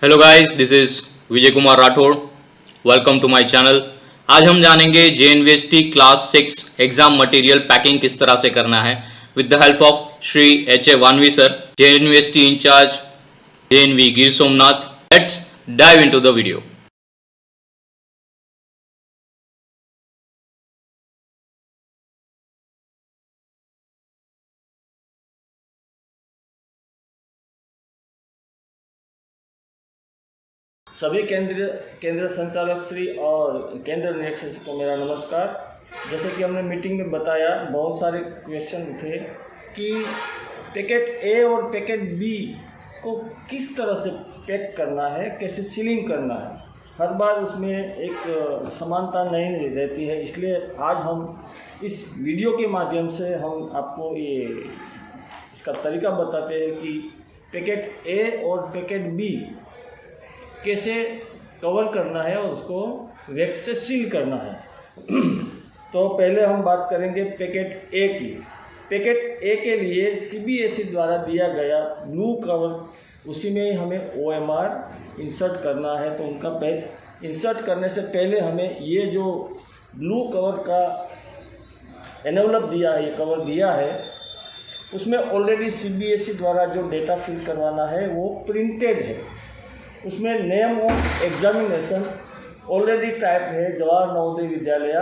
Hello guys, this is Vijay Kumar Rathod. Welcome to my channel. आज हम जानेंगे JNVST class 6 exam material packing किस तरह से करना है with the help of Shri HA Vanvi sir, JNVST incharge JNV Gir Somnath. Let's dive into the video. सभी केंद्र संचालक श्री और केंद्र निरीक्षक श्री को मेरा नमस्कार। जैसे कि हमने मीटिंग में बताया, बहुत सारे क्वेश्चन थे कि पैकेट ए और पैकेट बी को किस तरह से पैक करना है, कैसे सीलिंग करना है। हर बार उसमें एक समानता नहीं रहती है, इसलिए आज हम इस वीडियो के माध्यम से हम आपको ये इसका तरीका बताते हैं कि पैकेट ए और पैकेट बी कैसे कवर करना है और उसको वैक्स से सील करना है। तो पहले हम बात करेंगे पैकेट ए की। पैकेट ए के लिए CBSE द्वारा दिया गया ब्लू कवर, उसी में हमें OMR इंसर्ट करना है। तो उनका पैक इंसर्ट करने से पहले हमें ये जो ब्लू कवर का एनवलप दिया है, ये कवर दिया है, उसमें ऑलरेडी CBSE द्वारा जो डेटा फिल करवाना है वो प्रिंटेड है। उसमें name of examination already type है, जवाहर नवोदय विद्यालय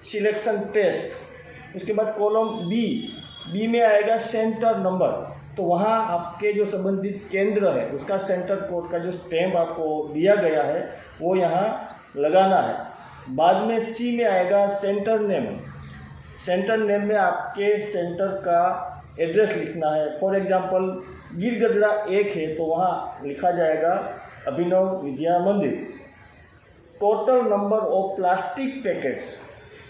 सिलेक्शन टेस्ट। उसके बाद कॉलम बी में आएगा सेंटर नंबर। तो वहाँ आपके जो संबंधित केंद्र है उसका सेंटर कोड का जो स्टैम्प आपको दिया गया है वो यहाँ लगाना है। बाद में C में आएगा सेंटर नेम। सेंटर नेम में आपके सेंटर का एड्रेस लिखना है। फॉर एग्जांपल गिरगढ़ा 1 है तो वहाँ लिखा जाएगा अभिनव विद्या मंदिर। Total number of plastic packets,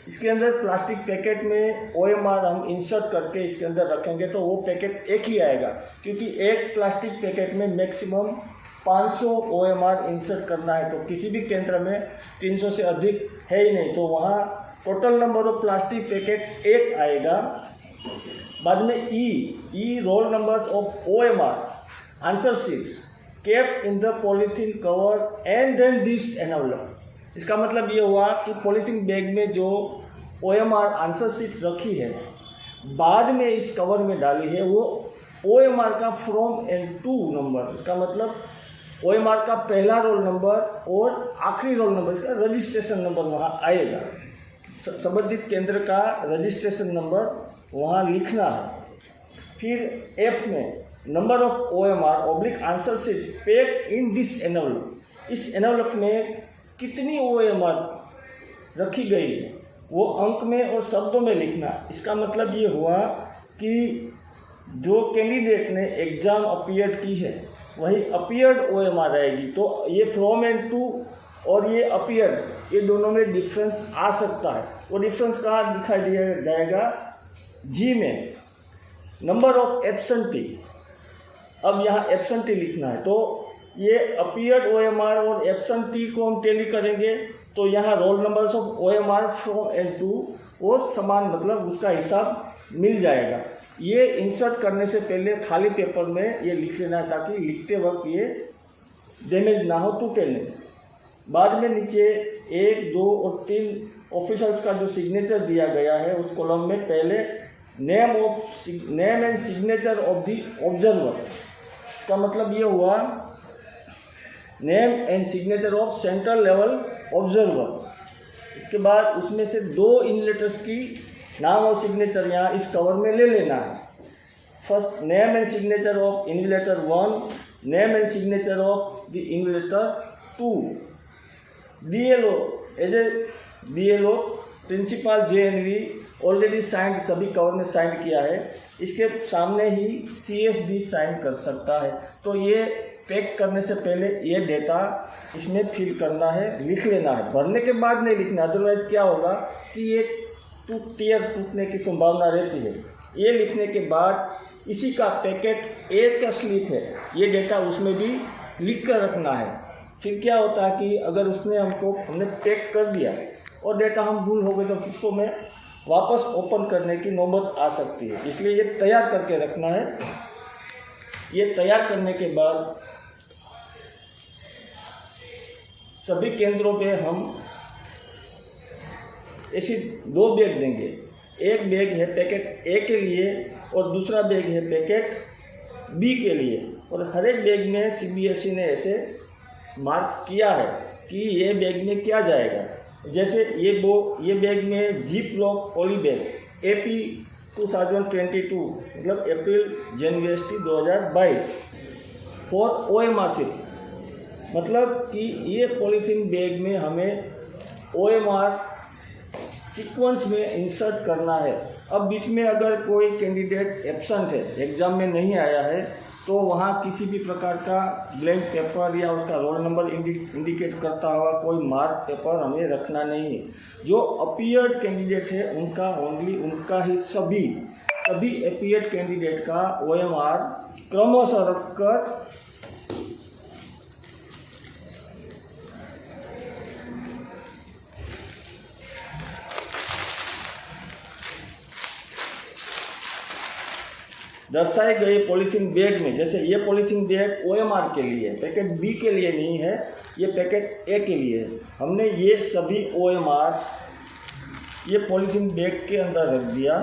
इसके अंदर प्लास्टिक पैकेट में OMR हम इंसर्ट करके इसके अंदर रखेंगे तो वो पैकेट एक ही आएगा, क्योंकि एक प्लास्टिक पैकेट में मैक्सिमम 500 OMR इंसर्ट करना है। तो किसी भी केंद्र में 300 से अधिक है ही नहीं, तो वहाँ total number of plastic packet एक आएगा। बाद में ई roll numbers of OMR answer sheets kept in the polythene cover and then this envelope. इसका मतलब ये हुआ कि पॉलीथीन बैग में जो OMR आंसर शीट रखी है बाद में इस कवर में डाली है, वो OMR का फ्रॉम एंड टू नंबर, इसका मतलब OMR का पहला रोल नंबर और आखिरी रोल नंबर, इसका रजिस्ट्रेशन नंबर वहाँ आएगा। संबंधित केंद्र का रजिस्ट्रेशन नंबर वहाँ लिखना है। फिर F में number of OMR oblique answer sheet packed in this envelope. इस एनवलप में कितनी OMR रखी गई है वो अंक में और शब्दों में लिखना। इसका मतलब ये हुआ कि जो कैंडिडेट ने एग्ज़ाम अपीयर की है वही अपीयर्ड OMR आएगी। तो ये फ्रॉम एंड टू और ये अपीयर्ड, ये दोनों में डिफरेंस आ सकता है। वो डिफरेंस कहाँ दिखाई दिया जाएगा? G में नंबर ऑफ एब्सेंटी। अब यहाँ एब्सेंटी लिखना है, तो ये अपीयर्ड OMR और एब्सेंटी को हम टैली करेंगे तो यहाँ roll numbers of OMR from end to वो समान, मतलब उसका हिसाब मिल जाएगा। ये इंसर्ट करने से पहले खाली पेपर में ये लिख लेना है ताकि लिखते वक्त ये डैमेज ना हो, टूटे नहीं। बाद में नीचे 1, 2 और 3 ऑफिसर्स का जो सिग्नेचर दिया गया है उस कॉलम में पहले name and signature of the observer का मतलब ये हुआ name and signature of central level observer. इसके बाद उसमें से 2 इन्विजिलेटर्स की नाम और सिग्नेचर यहाँ इस कवर में ले लेना है। First name and signature of invigilator 1, name and signature of the invigilator 2। DLO as A DLO principal JNV already sign, सभी कवर में साइन किया है। इसके सामने ही CS भी साइन कर सकता है। तो ये पैक करने से पहले ये डेटा इसमें फिल करना है, लिख लेना है। भरने के बाद नहीं लिखना, अदरवाइज़ क्या होगा कि ये टूटने की संभावना रहती है। ये लिखने के बाद इसी का पैकेट ए का स्लिप है, ये डेटा उसमें भी लिख कर रखना है। फिर क्या होता है कि अगर हमने पैक कर दिया और डेटा हम भूल हो गए तो उसको मैं वापस ओपन करने की नौबत आ सकती है, इसलिए ये तैयार करके रखना है। ये तैयार करने के बाद सभी केंद्रों पे हम ऐसी 2 बैग देंगे। एक बैग है पैकेट ए के लिए और दूसरा बैग है पैकेट बी के लिए, और हर एक बैग में सीबीएसई ने ऐसे मार्क किया है कि ये बैग में क्या जाएगा। जैसे ये बैग में jeep lock poly bag AP 2022 मतलब अप्रैल जनवरी 2022 फॉर OMR सिर्फ, मतलब कि ये पॉलीथीन बैग में हमें OMR सीक्वेंस में इंसर्ट करना है। अब बीच में अगर कोई कैंडिडेट एब्सेंट है, एग्ज़ाम में नहीं आया है, तो वहाँ किसी भी प्रकार का ब्लैंक पेपर या उसका रोल नंबर इंडिकेट करता हुआ कोई मार्क पेपर हमें रखना नहीं है। जो अपीयर्ड कैंडिडेट है उनका ओनली उनका ही सभी अपीयर्ड कैंडिडेट का OMR क्रमशः रखकर दर्शाए गए पॉलीथीन बैग में, जैसे ये पॉलीथीन बैग OMR के लिए है, पैकेट बी के लिए नहीं है, ये पैकेट ए के लिए है। हमने ये सभी OMR ये पॉलीथीन बैग के अंदर रख दिया।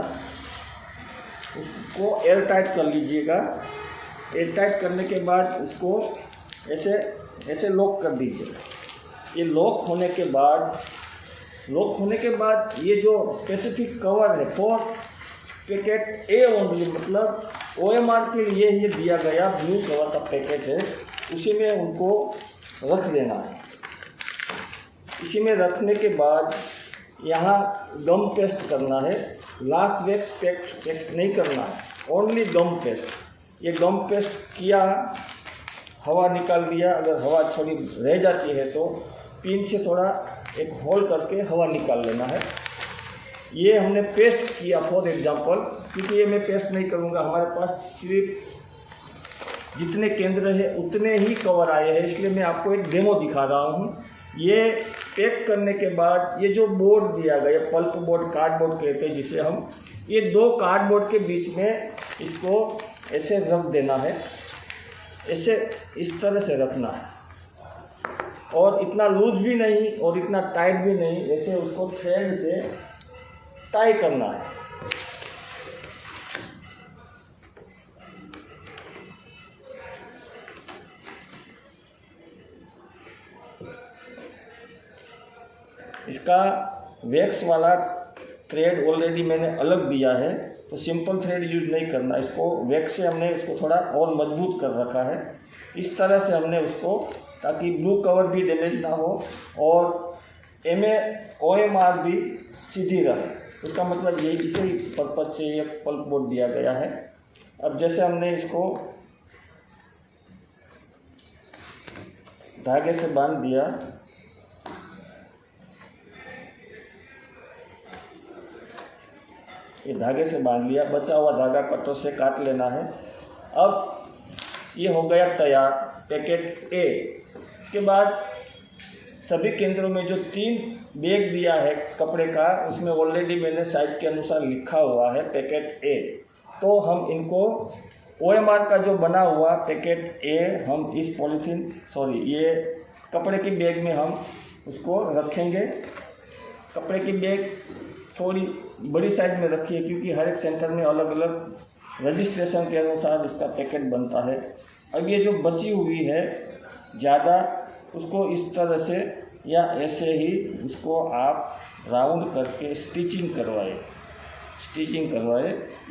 उसको एयर टाइट कर लीजिएगा। एयर टाइट करने के बाद उसको ऐसे लॉक कर दीजिएगा। ये लॉक होने के बाद ये जो स्पेसिफिक कवर है फॉर पैकेट ए ओनली, मतलब OMR के लिए ये दिया गया ब्लू कलर का पैकेट है, उसी में उनको रख देना है। इसी में रखने के बाद यहाँ गम पेस्ट करना है। लास्ट वैक्स पेस्ट नहीं करना है, ओनली गम पेस्ट। ये गम पेस्ट किया, हवा निकाल दिया। अगर हवा थोड़ी रह जाती है तो पिन से थोड़ा एक होल करके हवा निकाल लेना है। ये हमने पेस्ट किया फॉर एग्जांपल, क्योंकि ये मैं पेस्ट नहीं करूँगा, हमारे पास सिर्फ जितने केंद्र है उतने ही कवर आए हैं, इसलिए मैं आपको एक डेमो दिखा रहा हूँ। ये पैक करने के बाद ये जो बोर्ड दिया गया, पल्प बोर्ड, कार्डबोर्ड कहते हैं जिसे हम, ये 2 कार्डबोर्ड के बीच में इसको ऐसे रख देना है। ऐसे इस तरह से रखना है, और इतना लूज भी नहीं और इतना टाइट भी नहीं, ऐसे उसको थ्रेड से टाई करना है। इसका वैक्स वाला थ्रेड ऑलरेडी मैंने अलग दिया है, तो सिंपल थ्रेड यूज नहीं करना। इसको वैक्स से हमने इसको थोड़ा और मजबूत कर रखा है। इस तरह से हमने उसको, ताकि ब्लू कवर भी डैमेज ना हो और OMR भी सीधी रहे। उसका मतलब ये इसी पर्पज से ये पल्प बोर्ड दिया गया है। अब जैसे हमने इसको धागे से बांध दिया, ये धागे से बांध लिया, बचा हुआ धागा कटर से काट लेना है। अब ये हो गया तैयार पैकेट ए। इसके बाद सभी केंद्रों में जो 3 बैग दिया है कपड़े का, उसमें ऑलरेडी मैंने साइज के अनुसार लिखा हुआ है पैकेट ए। तो हम इनको OMR का जो बना हुआ पैकेट ए हम इस ये कपड़े की बैग में हम उसको रखेंगे। कपड़े की बैग थोड़ी बड़ी साइज में रखिए, क्योंकि हर एक सेंटर में अलग अलग रजिस्ट्रेशन के अनुसार इसका पैकेट बनता है। अब ये जो बची हुई है ज़्यादा, उसको इस तरह से या ऐसे ही उसको आप राउंड करके स्टिचिंग करवाए,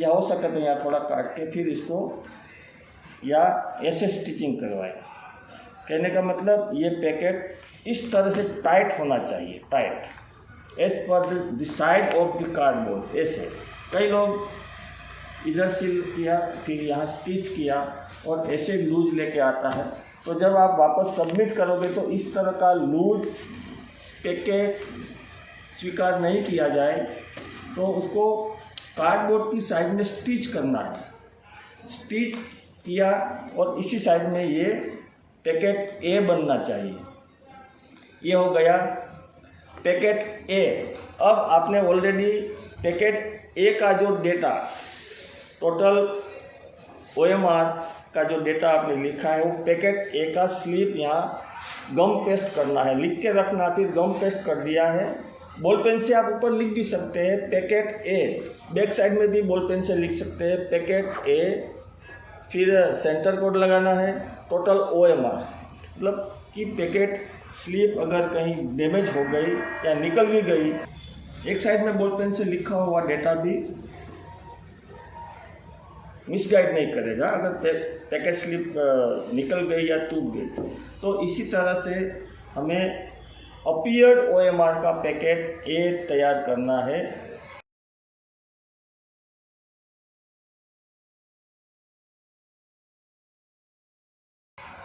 या हो सके तो यहाँ थोड़ा काट के फिर इसको या ऐसे स्टिचिंग करवाए। कहने का मतलब ये पैकेट इस तरह से टाइट होना चाहिए, tight as per the side of the cardboard. ऐसे कई लोग इधर सिल किया फिर यहाँ स्टिच किया और ऐसे लूज लेके आता है, तो जब आप वापस सबमिट करोगे तो इस तरह का लूज पैकेट स्वीकार नहीं किया जाए, तो उसको कार्डबोर्ड की साइड में स्टिच करना है। स्टिच किया और इसी साइड में ये पैकेट ए बनना चाहिए। ये हो गया पैकेट ए। अब आपने ऑलरेडी पैकेट ए का जो डेटा, टोटल OMR का जो डेटा आपने लिखा है, वो पैकेट ए का स्लिप यहाँ गम पेस्ट करना है, लिख के रखना, फिर गम पेस्ट कर दिया है। बॉल पेन से आप ऊपर लिख भी सकते हैं पैकेट ए, बैक साइड में भी बॉल पेन से लिख सकते हैं पैकेट ए, फिर सेंटर कोड लगाना है, टोटल OMR, मतलब कि पैकेट स्लिप अगर कहीं डैमेज हो गई या निकल भी गई, एक साइड में बॉल पेन से लिखा हुआ डेटा भी मिसगाइड नहीं करेगा अगर पैकेट स्लिप निकल गई या टूट गई। तो इसी तरह से हमें अपीयर्ड OMR का पैकेट ए तैयार करना है।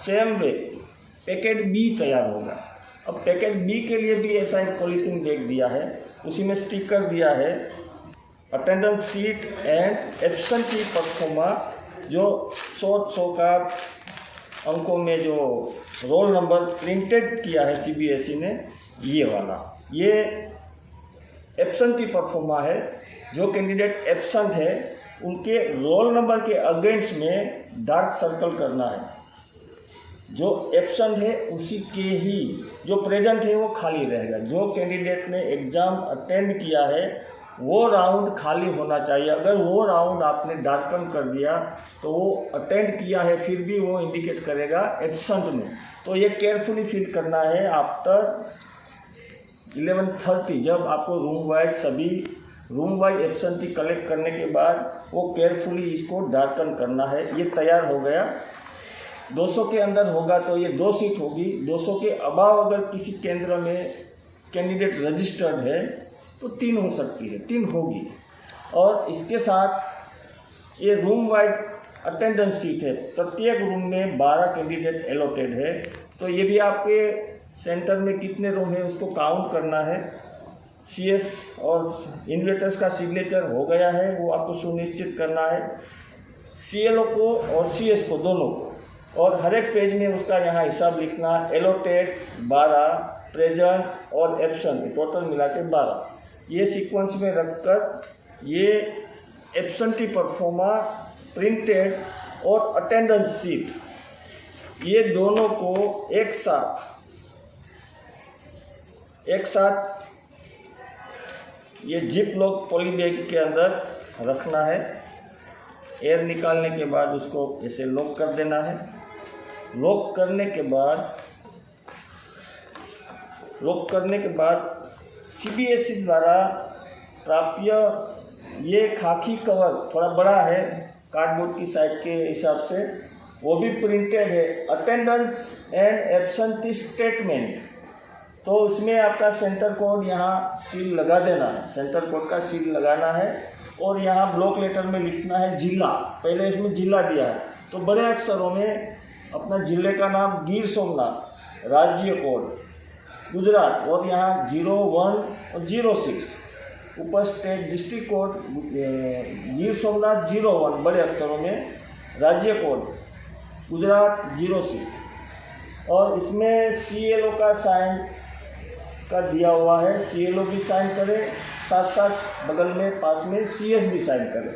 सेम वे पैकेट बी तैयार होगा। अब पैकेट बी के लिए भी ऐसा एक पॉलीथीन बैग दिया है, उसी में स्टिकर दिया है attendance seat and absentee pro forma, जो 100 का अंकों में जो रोल नंबर प्रिंटेड किया है CBSE ने, ये वाला, ये एब्सेंटी परफॉर्मा है। जो कैंडिडेट एब्सेंट है उनके रोल नंबर के अगेंस्ट में डार्क सर्कल करना है। जो एब्सेंट है उसी के ही, जो प्रेजेंट है वो खाली रहेगा। जो कैंडिडेट ने एग्ज़ाम अटेंड किया है वो राउंड खाली होना चाहिए। अगर वो राउंड आपने डार्कन कर दिया तो वो अटेंड किया है फिर भी वो इंडिकेट करेगा एब्सेंट में। तो ये केयरफुली फिल करना है। आफ्टर 11:30 जब आपको रूम वाइज सभी रूम वाइज एब्सेंटी कलेक्ट करने के बाद वो केयरफुली इसको डार्कन करना है। ये तैयार हो गया। 200 के अंदर होगा तो ये 2 सीट होगी। 200 के अबाव अगर किसी केंद्र में कैंडिडेट रजिस्टर्ड है तो 3 हो सकती है, 3 होगी। और इसके साथ ये रूम वाइज अटेंडेंस सीट है, प्रत्येक रूम में 12 कैंडिडेट एलोटेड है। तो ये भी आपके सेंटर में कितने रूम है उसको काउंट करना है। CS और इन्वेटर्स का सिग्नेचर हो गया है, वो आपको सुनिश्चित करना है, CLO को और CS को दोनों को। और हर एक पेज में उसका यहाँ हिसाब लिखना, एलोटेड 12, प्रेजेंट और एब्सेंट, टोटल मिला के 12। ये सीक्वेंस में रखकर ये एब्सेंटी परफॉर्मा, प्रिंटेड और अटेंडेंस सीट, ये दोनों को एक साथ ये जिप लॉक पॉली बैग के अंदर रखना है। एयर निकालने के बाद उसको ऐसे लॉक कर देना है। लॉक करने के बाद CBSE द्वारा प्राप्य ये खाकी कवर थोड़ा बड़ा है कार्डबोर्ड की साइज के हिसाब से, वो भी प्रिंटेड है। अटेंडेंस एंड एब्सेंटी स्टेटमेंट, तो उसमें आपका सेंटर कोड यहाँ सील लगा देना है, सेंटर कोड का सील लगाना है। और यहाँ ब्लॉक लेटर में लिखना है जिला, पहले इसमें जिला दिया है तो बड़े अक्षरों में अपना जिले का नाम गिर सोमनाथ, राज्य कोड गुजरात, और यहाँ 01 और 06, ऊपर state district code Gir Somnath 01 बड़े अक्षरों में, राज्य कोड गुजरात 06। और इसमें CLO का साइन का दिया हुआ है, CLO भी साइन करे, साथ साथ बगल में पास में CS भी साइन करे।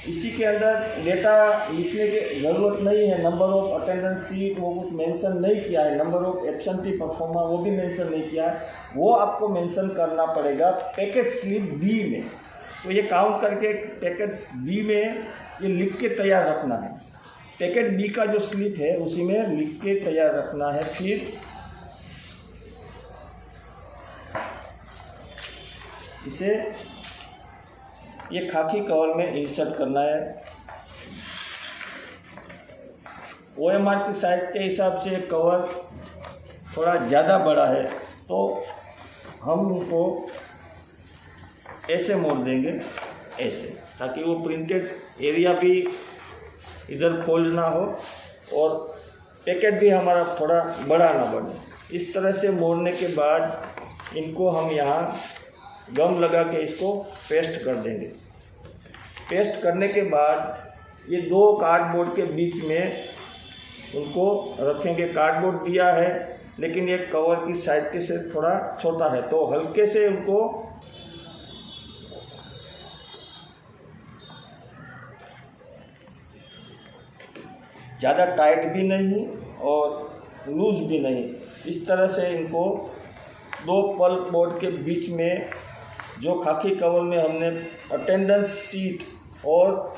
इसी के अंदर डेटा लिखने की ज़रूरत नहीं है। नंबर ऑफ अटेंडेंस सीट वो कुछ मेंशन नहीं किया है, नंबर ऑफ एब्सेंटी परफॉर्मा वो भी मेंशन नहीं किया है, वो आपको मेंशन करना पड़ेगा पैकेट स्लिप B में। तो ये काउंट करके पैकेट B में ये लिख के तैयार रखना है। पैकेट B का जो स्लिप है उसी में लिख के तैयार रखना है। फिर इसे ये खाकी कवर में इंसर्ट करना है। OMR की साइज के हिसाब से कवर थोड़ा ज़्यादा बड़ा है तो हम उनको ऐसे मोड़ देंगे, ऐसे, ताकि वो प्रिंटेड एरिया भी इधर फोल्ड ना हो और पैकेट भी हमारा थोड़ा बड़ा ना बने। इस तरह से मोड़ने के बाद इनको हम यहाँ गम लगा के इसको पेस्ट कर देंगे। पेस्ट करने के बाद ये 2 कार्डबोर्ड के बीच में उनको रखेंगे। कार्डबोर्ड दिया है लेकिन ये कवर की साइड के से थोड़ा छोटा है तो हल्के से उनको ज़्यादा टाइट भी नहीं और लूज भी नहीं। इस तरह से इनको दो पल्प बोर्ड के बीच में जो खाकी कवर में हमने अटेंडेंस सीट और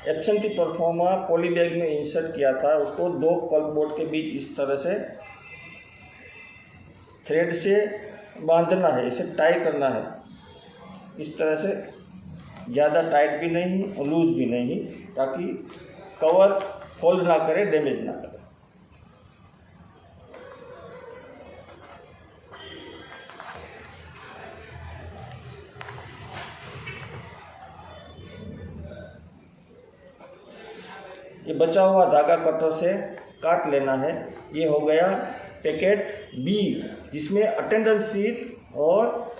एब्सेंटी परफॉर्मा पॉली बैग में इंसर्ट किया था, उसको दो पल्प बोर्ड के बीच इस तरह से थ्रेड से बांधना है, इसे टाई करना है। इस तरह से ज़्यादा टाइट भी नहीं और लूज भी नहीं, ताकि कवर फोल्ड ना करे, डैमेज ना करे। ये बचा हुआ धागा कटर से काट लेना है। ये हो गया पैकेट बी, जिसमें अटेंडेंस सीट और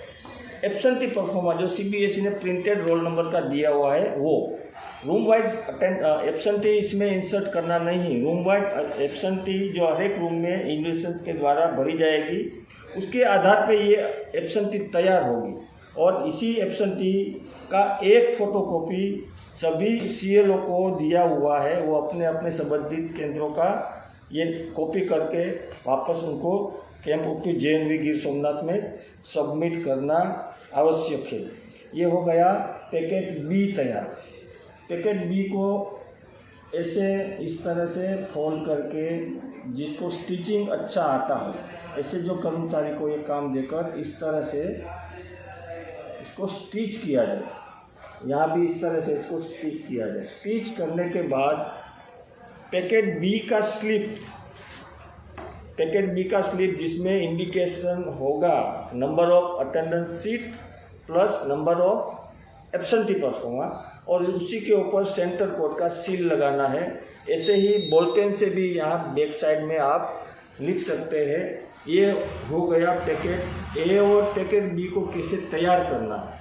एब्सेंटी परफॉर्मा जो सीबीएसई ने प्रिंटेड रोल नंबर का दिया हुआ है वो। रूम वाइज एब्सेंटी इसमें इंसर्ट करना नहीं। रूम वाइज एब्सेंटी जो हर एक रूम में इन्वेस्टर्स के द्वारा भरी जाएगी, उसके आधार पे ये एब्सेंटी तैयार होगी और इसी एब्सेंटी का एक फ़ोटोकॉपी सभी सीएलओ को दिया हुआ है। वो अपने अपने संबंधित केंद्रों का ये कॉपी करके वापस उनको camp of JNV Gir Somnath में सबमिट करना आवश्यक है। ये हो गया पैकेट बी तैयार। पैकेट बी को ऐसे इस तरह से फोल्ड करके, जिसको स्टिचिंग अच्छा आता है, ऐसे जो कर्मचारी को ये काम देकर इस तरह से इसको स्टिच किया जाए। यहाँ भी इस तरह से इसको स्टिच किया जाए। स्टिच करने के बाद पैकेट बी का स्लिप जिसमें इंडिकेशन होगा number of attendance seat plus number of absentee pro forma, और उसी के ऊपर सेंटर कोड का सील लगाना है। ऐसे ही बॉल पेन से भी यहाँ बैक साइड में आप लिख सकते हैं। ये हो गया पैकेट ए। और पैकेट बी को कैसे तैयार करना है।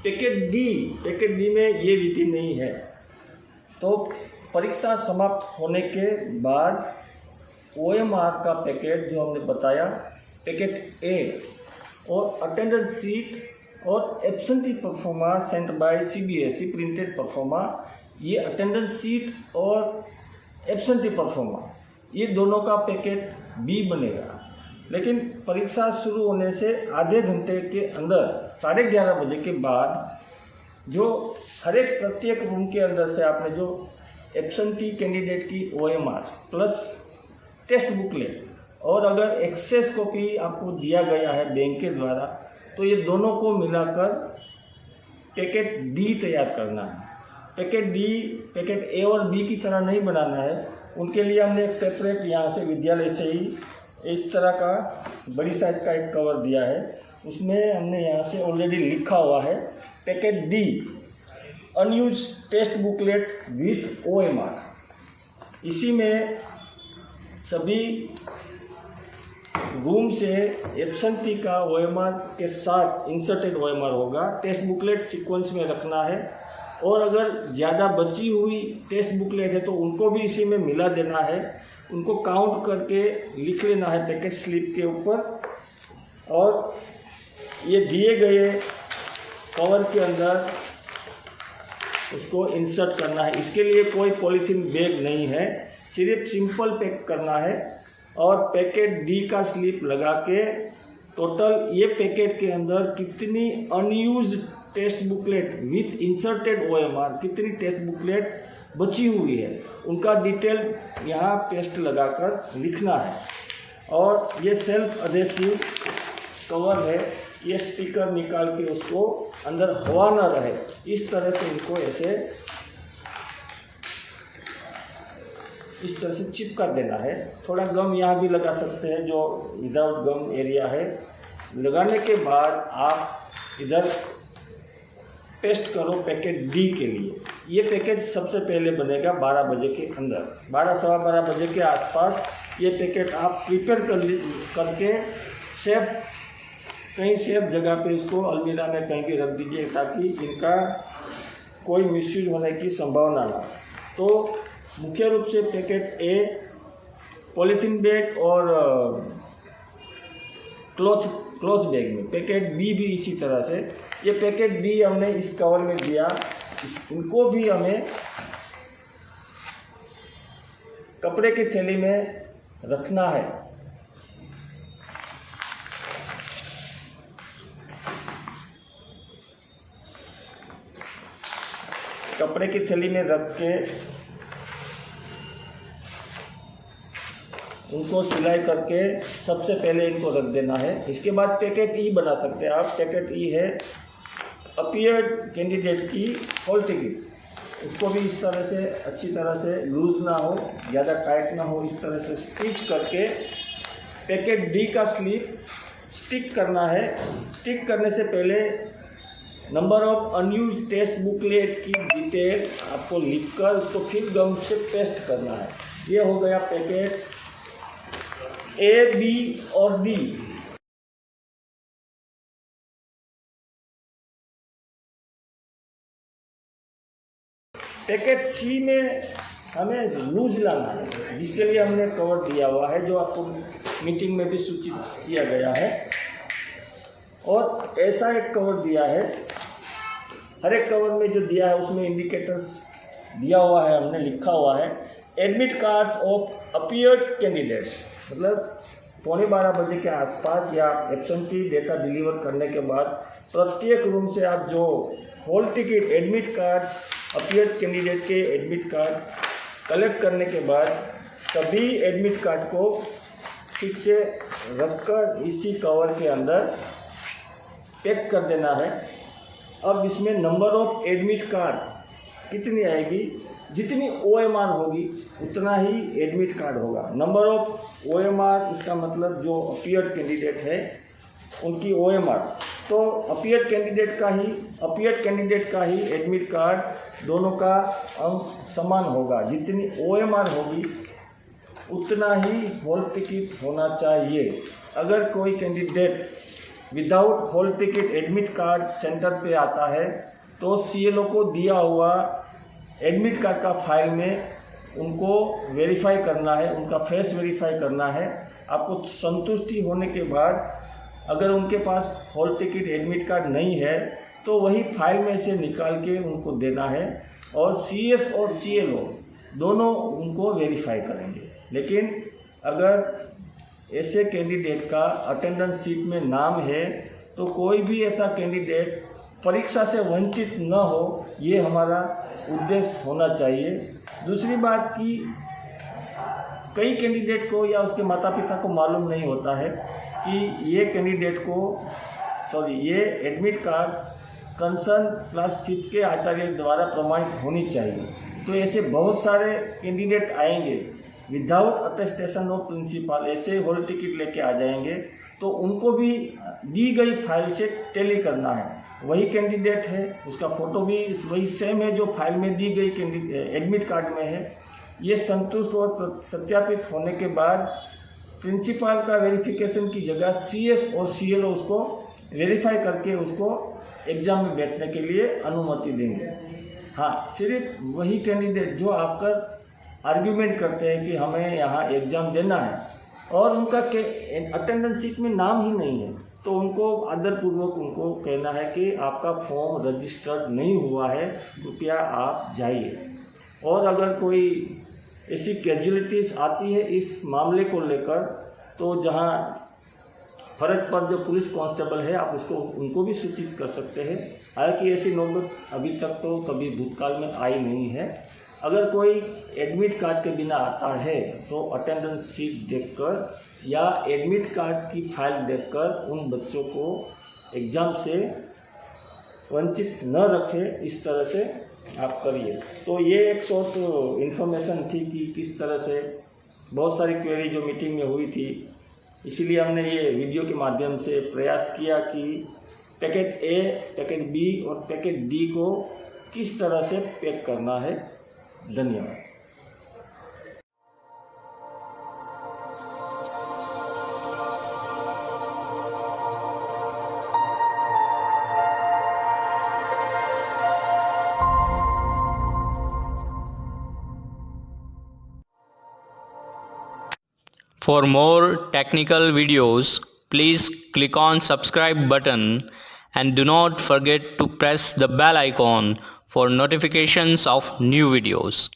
पैकेट डी में ये विधि नहीं है। तो परीक्षा समाप्त होने के बाद ओएमआर का पैकेट जो हमने बताया, पैकेट ए और अटेंडेंस सीट और absentee pro forma sent by CBSE printed pro forma, ये अटेंडेंस सीट और एब्सेंटी परफॉर्मा, ये दोनों का पैकेट बी बनेगा। लेकिन परीक्षा शुरू होने से आधे घंटे के अंदर 11:30 बजे के बाद जो हर एक प्रत्येक रूम के अंदर से आपने जो एब्सेंटी कैंडिडेट की ओएमआर प्लस टेस्ट बुकलेट और अगर एक्सेस कॉपी आपको दिया गया है बैंक के द्वारा, तो ये दोनों को मिलाकर पैकेट डी तैयार करना है। पैकेट डी पैकेट ए और बी की तरह नहीं बनाना है। उनके लिए हमने एक सेपरेट यहाँ से विद्यालय से ही इस तरह का बड़ी साइज का एक कवर दिया है। उसमें हमने यहाँ से ऑलरेडी लिखा हुआ है packet D unused test booklet with OMR. इसी में सभी रूम से एब्सेंटी का ओएमआर के साथ इंसर्टेड ओएमआर होगा। टेस्ट बुकलेट सीक्वेंस में रखना है और अगर ज़्यादा बची हुई टेस्ट बुकलेट है तो उनको भी इसी में मिला देना है। उनको काउंट करके लिख लेना है पैकेट स्लिप के ऊपर और ये दिए गए कवर के अंदर उसको इंसर्ट करना है। इसके लिए कोई पॉलीथीन बैग नहीं है, सिर्फ सिंपल पैक करना है और पैकेट डी का स्लिप लगा के टोटल ये पैकेट के अंदर कितनी unused test booklet with inserted OMR, कितनी टेस्ट बुकलेट बची हुई है, उनका डिटेल यहाँ पेस्ट लगाकर लिखना है। और ये सेल्फ अडेसिव कवर है, ये स्टिकर निकाल के उसको अंदर हवा ना रहे इस तरह से इनको ऐसे इस तरह से चिपका देना है। थोड़ा गम यहाँ भी लगा सकते हैं जो विदाउट गम एरिया है। लगाने के बाद आप इधर पेस्ट करो पैकेट डी के लिए। ये पैकेट सबसे पहले बनेगा 12 बजे के अंदर, 12 सवा 12 बजे के आसपास ये पैकेट आप प्रिपेयर करके कहीं सेफ जगह पे इसको अलमीरा में कहीं भी रख दीजिए ताकि इनका कोई मिसयूज होने की संभावना ना। तो मुख्य रूप से पैकेट ए पॉलीथीन बैग और क्लॉथ बैग में, पैकेट बी भी इसी तरह से। ये पैकेट बी हमने इस कवर में दिया इनको भी हमें कपड़े की थैली में रखना है। कपड़े की थैली में रख के उनको सिलाई करके सबसे पहले इनको रख देना है। इसके बाद पैकेट ई बना सकते हैं आप। पैकेट ई है अपीयर्ड कैंडिडेट की हॉल टिकट। उसको भी इस तरह से अच्छी तरह से लूज ना हो, ज़्यादा टाइट ना हो, इस तरह से स्टिच करके पैकेट डी का स्लीव स्टिक करना है। स्टिक करने से पहले number of unused test booklet की डिटेल आपको लिखकर उसको फिर गम से पेस्ट करना है। ये हो गया पैकेट ए, बी और डी। पैकेट सी में हमें लूज लाना है, जिसके लिए हमने कवर दिया हुआ है, जो आपको मीटिंग में भी सूचित किया गया है। और ऐसा एक कवर दिया है, हर एक कवर में जो दिया है उसमें इंडिकेटर्स दिया हुआ है, हमने लिखा हुआ है admit cards of appeared candidates. मतलब 11:15 बजे के आसपास या एब्सेंटी डेटा डिलीवर करने के बाद प्रत्येक रूम से आप जो hall ticket admit card, appeared candidate के एडमिट कार्ड कलेक्ट करने के बाद सभी एडमिट कार्ड को ठीक से रखकर इसी कवर के अंदर पैक कर देना है। अब इसमें नंबर ऑफ एडमिट कार्ड कितनी आएगी, जितनी OMR होगी उतना ही एडमिट कार्ड होगा। नंबर ऑफ OMR इसका मतलब जो अपीयर्ड कैंडिडेट है उनकी OMR, तो अपीयर्ड कैंडिडेट का ही एडमिट कार्ड दोनों का अंक समान होगा। जितनी OMR होगी उतना ही हॉल टिकट होना चाहिए। अगर कोई candidate without hall ticket admit card centre पे आता है तो CLO को दिया हुआ एडमिट कार्ड का फाइल में उनको वेरीफाई करना है, उनका फेस वेरीफाई करना है। आपको संतुष्टि होने के बाद अगर उनके पास हॉल टिकट एडमिट कार्ड नहीं है तो वही फाइल में से निकाल के उनको देना है और CS और CLO दोनों उनको वेरीफाई करेंगे। लेकिन अगर ऐसे कैंडिडेट का अटेंडेंस शीट में नाम है तो कोई भी ऐसा कैंडिडेट परीक्षा से वंचित न हो, ये हमारा उद्देश्य होना चाहिए। दूसरी बात कि कई कैंडिडेट को या उसके माता पिता को मालूम नहीं होता है कि ये एडमिट कार्ड कंसर्न क्लास 5 के आचार्य द्वारा प्रमाणित होनी चाहिए। तो ऐसे बहुत सारे कैंडिडेट आएंगे विदाउट अटेस्टेशन ऑफ प्रिंसिपल, ऐसे हॉल टिकट लेके आ जाएंगे, तो उनको भी दी गई फाइल से टैली करना है। वही कैंडिडेट है, उसका फ़ोटो भी वही सेम है जो फाइल में दी गई एडमिट कार्ड में है। ये संतुष्ट और सत्यापित होने के बाद प्रिंसिपल का वेरिफिकेशन की जगह CS और CLO उसको वेरीफाई करके उसको एग्ज़ाम में बैठने के लिए अनुमति देंगे। हाँ, सिर्फ वही कैंडिडेट जो आकर आर्ग्यूमेंट करते हैं कि हमें यहाँ एग्ज़ाम देना है और उनका अटेंडेंस शीट में नाम ही नहीं है, तो उनको आदरपूर्वक उनको कहना है कि आपका फॉर्म रजिस्टर्ड नहीं हुआ है, कृपया आप जाइए। और अगर कोई ऐसी कैजुअलिटीज़ आती है इस मामले को लेकर, तो जहाँ फर्ज पर जो पुलिस कांस्टेबल है आप उनको भी सूचित कर सकते हैं। हालांकि ऐसी नौबत अभी तक तो कभी भूतकाल में आई नहीं है। अगर कोई एडमिट कार्ड के बिना आता है तो अटेंडेंस शीट देखकर या एडमिट कार्ड की फाइल देखकर उन बच्चों को एग्ज़ाम से वंचित न रखे, इस तरह से आप करिए। तो ये एक शॉर्ट इन्फॉर्मेशन थी कि किस तरह से बहुत सारी क्वेरी जो मीटिंग में हुई थी, इसीलिए हमने ये वीडियो के माध्यम से प्रयास किया कि पैकेट A, पैकेट B और पैकेट D को किस तरह से पैक करना है। धन्यवाद। For more technical videos, please click on subscribe button and do not forget to press the bell icon for notifications of new videos.